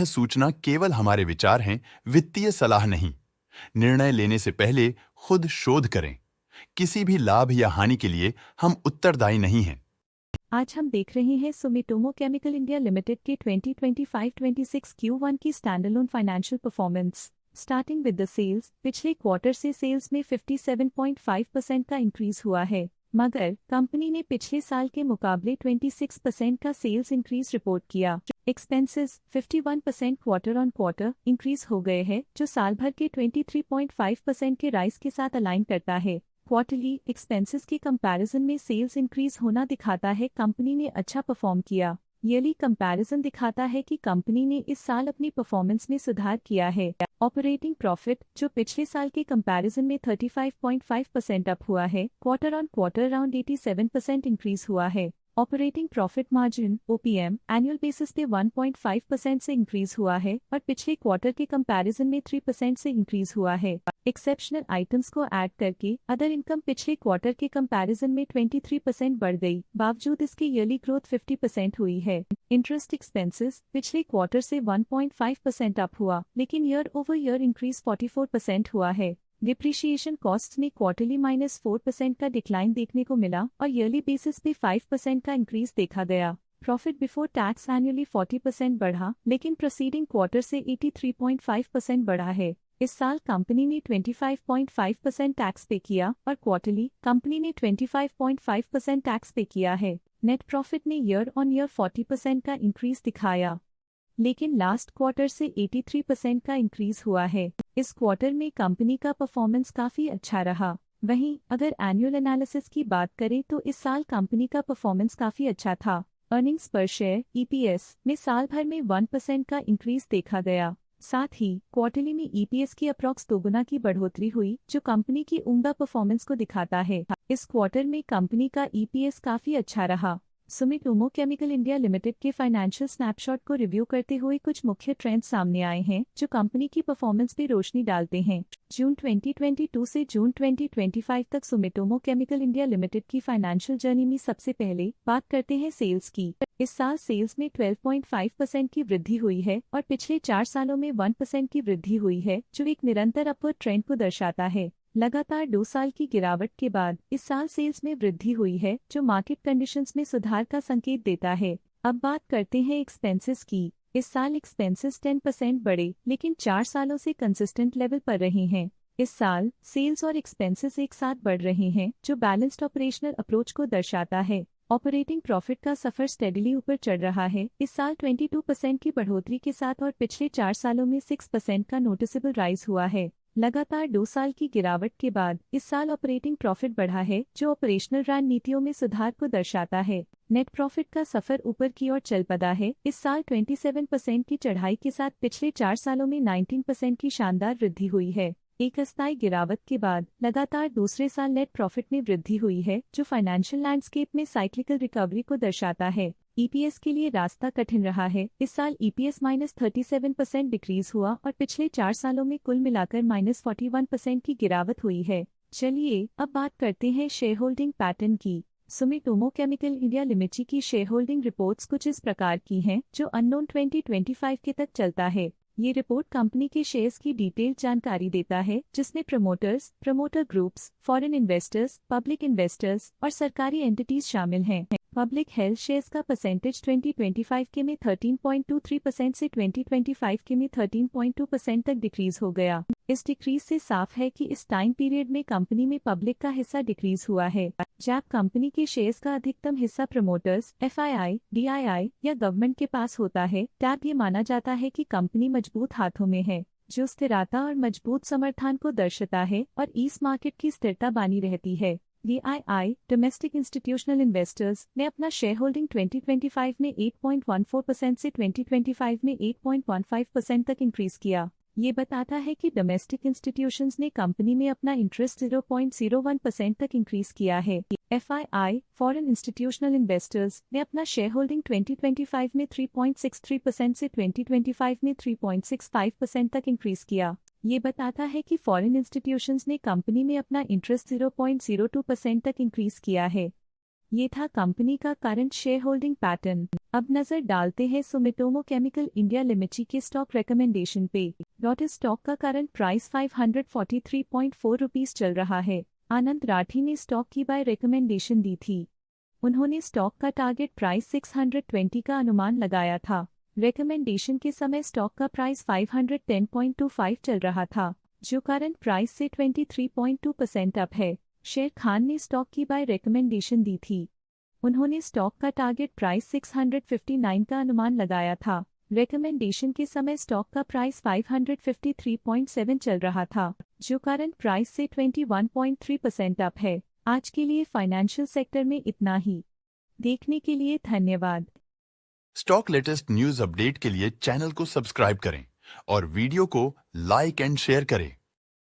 सूचना केवल हमारे विचार हैं, वित्तीय सलाह नहीं। निर्णय लेने से पहले खुद शोध करें। किसी भी लाभ या हानि के लिए हम उत्तरदायी नहीं हैं। आज हम देख रहे हैं सुमिटोमो केमिकल इंडिया लिमिटेड के 2025-26 Q1 की standalone financial performance. Starting with the sales, पिछले क्वार्टर से सेल्स में 57.5% का इंक्रीज हुआ है, मगर कंपनी ने पिछले साल के मुकाबले 26% का सेल्स इंक्रीज रिपोर्ट किया। Expenses 51% quarter on quarter increase हो गए हैं, जो साल भर के 23.5% के राइज के साथ अलाइन करता है। क्वार्टरली एक्सपेंसेस के कंपैरिजन में सेल्स इंक्रीज होना दिखाता है कंपनी ने अच्छा परफॉर्म किया। ईयरली कंपैरिजन दिखाता है कि कंपनी ने इस साल अपनी परफॉर्मेंस में सुधार किया है। ऑपरेटिंग प्रॉफिट, जो पिछले साल के कंपैरिजन में 35.5% अप हुआ है, quarter on quarter around 87% increase हुआ है। Operating profit margin (OPM) annual basis पे 1.5% से इंक्रीज हुआ है और पिछले क्वार्टर के कंपैरिजन में 3% से इंक्रीज हुआ है। एक्सेप्शनल आइटम्स को ऐड करके अदर इनकम पिछले क्वार्टर के कंपैरिजन में 23% बढ़ गई, बावजूद इसके ईयरली ग्रोथ 50% हुई है। इंटरेस्ट एक्सपेंसेस पिछले क्वार्टर से 1.5% अप हुआ, लेकिन ईयर ओवर ईयर इंक्रीज 44% हुआ है। डिप्रिशिएशन कॉस्ट में क्वार्टरली -4% का डिक्लाइन देखने को मिला और ईयरली बेसिस पे 5% का इंक्रीज देखा गया। प्रॉफिट बिफोर टैक्स एनुअली 40% बढ़ा, लेकिन प्रोसीडिंग क्वार्टर से 83.5% बढ़ा है। इस साल कंपनी ने 25.5% टैक्स पे किया और क्वार्टरली कंपनी ने 25.5% टैक्स पे किया है। नेट प्रॉफिट ने ईयर ऑन ईयर 40% का इंक्रीज दिखाया, लेकिन लास्ट क्वार्टर से 83% का इंक्रीज हुआ है। इस क्वार्टर में कंपनी का परफॉर्मेंस काफी अच्छा रहा। वहीं अगर एनुअल एनालिसिस की बात करें तो इस साल कंपनी का परफॉर्मेंस काफी अच्छा था। अर्निंग्स पर शेयर (EPS) में साल भर में 1% का इंक्रीज देखा गया। साथ ही क्वार्टरली में EPS की अप्रॉक्स दोगुना की बढ़ोतरी हुई, जो कंपनी की उम्दा परफॉर्मेंस को दिखाता है। इस क्वार्टर में कंपनी का EPS काफी अच्छा रहा। सुमिटोमो केमिकल इंडिया लिमिटेड के फाइनेंशियल स्नैपशॉट को रिव्यू करते हुए कुछ मुख्य ट्रेंड्स सामने आए हैं, जो कंपनी की परफॉर्मेंस पे रोशनी डालते हैं। जून 2022 से जून 2025 तक सुमिटोमो केमिकल इंडिया लिमिटेड की फाइनेंशियल जर्नी में सबसे पहले बात करते हैं सेल्स की। इस साल सेल्स में 12.5% की वृद्धि हुई है और पिछले 4 सालों में 1% की वृद्धि हुई है, जो एक निरंतर अपवर्ड ट्रेंड को दर्शाता है। लगातार 2 साल की गिरावट के बाद इस साल सेल्स में वृद्धि हुई है, जो मार्केट कंडीशंस में सुधार का संकेत देता है। अब बात करते हैं एक्सपेंसेस की। इस साल एक्सपेंसेस 10% बढ़े, लेकिन 4 सालों से कंसिस्टेंट लेवल पर रहे हैं। इस साल सेल्स और एक्सपेंसेस एक साथ बढ़ रहे हैं, जो बैलेंस्ड ऑपरेशनल अप्रोच को दर्शाता है। ऑपरेटिंग प्रॉफिट का सफर स्टेडिली ऊपर चढ़ रहा है, इस साल 22% की बढ़ोतरी के साथ और पिछले 4 सालों में 6% का नोटिसेबल राइज हुआ है। लगातार 2 साल की गिरावट के बाद इस साल ऑपरेटिंग प्रॉफिट बढ़ा है, जो ऑपरेशनल रणनीतियों में सुधार को दर्शाता है। नेट प्रॉफिट का सफर ऊपर की ओर चल पड़ा है, इस साल 27% की चढ़ाई के साथ पिछले 4 सालों में 19% की शानदार वृद्धि हुई है। एक अस्थायी गिरावट के बाद लगातार दूसरे साल नेट प्रॉफिट में वृद्धि हुई है, जो फाइनेंशियल लैंडस्केप में साइक्लिकल रिकवरी को दर्शाता है। EPS के लिए रास्ता कठिन रहा है, इस साल EPS -37% डिक्रीज हुआ और पिछले 4 सालों में कुल मिलाकर -41% की गिरावट हुई है। चलिए अब बात करते हैं शेयर होल्डिंग पैटर्न की। सुमिटोमो केमिकल इंडिया लिमिटेड की शेयर होल्डिंग रिपोर्ट्स कुछ इस प्रकार की हैं, जो अननोन 2025 के तक चलता है। ये रिपोर्ट कंपनी के शेयर्स की डिटेल्ड जानकारी देता है, जिसमें promoters, promoter groups, foreign investors, public investors और सरकारी एंटिटीज शामिल हैं। पब्लिक हेल्थ शेयर्स का परसेंटेज 2025 के में 13.23% से 2025 के में 13.2% तक डिक्रीज हो गया। इस डिक्रीज से साफ है कि इस टाइम पीरियड में कंपनी में पब्लिक का हिस्सा डिक्रीज हुआ है। जब कंपनी के शेयर्स का अधिकतम हिस्सा प्रमोटर्स, FII, DII या गवर्नमेंट के पास होता है, तब ये माना जाता है कि कंपनी मजबूत हाथों में है, जो स्थिरता और मजबूत समर्थन को दर्शाता है और इस मार्केट की स्थिरता बनी रहती है। DII डोमेस्टिक इंस्टीट्यूशनल इन्वेस्टर्स ने अपना शेयर होल्डिंग 2025 में 8.14% से 2025 में 8.15% तक इंक्रीज किया। ये बताता है कि डोमेस्टिक इंस्टीट्यूशंस ने कंपनी में अपना इंटरेस्ट 0.01% तक इंक्रीज किया है। FII फॉरेन इंस्टीट्यूशनल इन्वेस्टर्स ने अपना शेयर होल्डिंग 2025 में 3.63% से 2025 में 3.65% तक इंक्रीज किया। ये बताता है कि फॉरेन इंस्टीट्यूशंस ने कंपनी में अपना इंटरेस्ट 0.02% तक इंक्रीज किया है। ये था कंपनी का करंट शेयर होल्डिंग पैटर्न। अब नजर डालते हैं सुमिटोमो केमिकल इंडिया लिमिटेड के स्टॉक रिकमेंडेशन पे। डॉट स्टॉक का करंट प्राइस 543.4 रुपीस चल रहा है। आनंद राठी ने स्टॉक की बाय रिकमेंडेशन दी थी। उन्होंने स्टॉक का टारगेट प्राइस 620 का अनुमान लगाया था। रिकमेंडेशन के समय स्टॉक का प्राइस 510.25 चल रहा था, जो करंट प्राइस से 23.2% अप है। शेर खान ने स्टॉक की बाय रिकमेंडेशन दी थी। उन्होंने स्टॉक का टारगेट प्राइस 659 का अनुमान लगाया था। रिकमेंडेशन के समय स्टॉक का प्राइस 553.7 चल रहा था, जो करंट प्राइस से 21.3% अप है। आज के लिए फाइनेंशियल सेक्टर में इतना ही। देखने के लिए धन्यवाद। स्टॉक लेटेस्ट न्यूज अपडेट के लिए चैनल को सब्सक्राइब करें और वीडियो को लाइक एंड शेयर करें।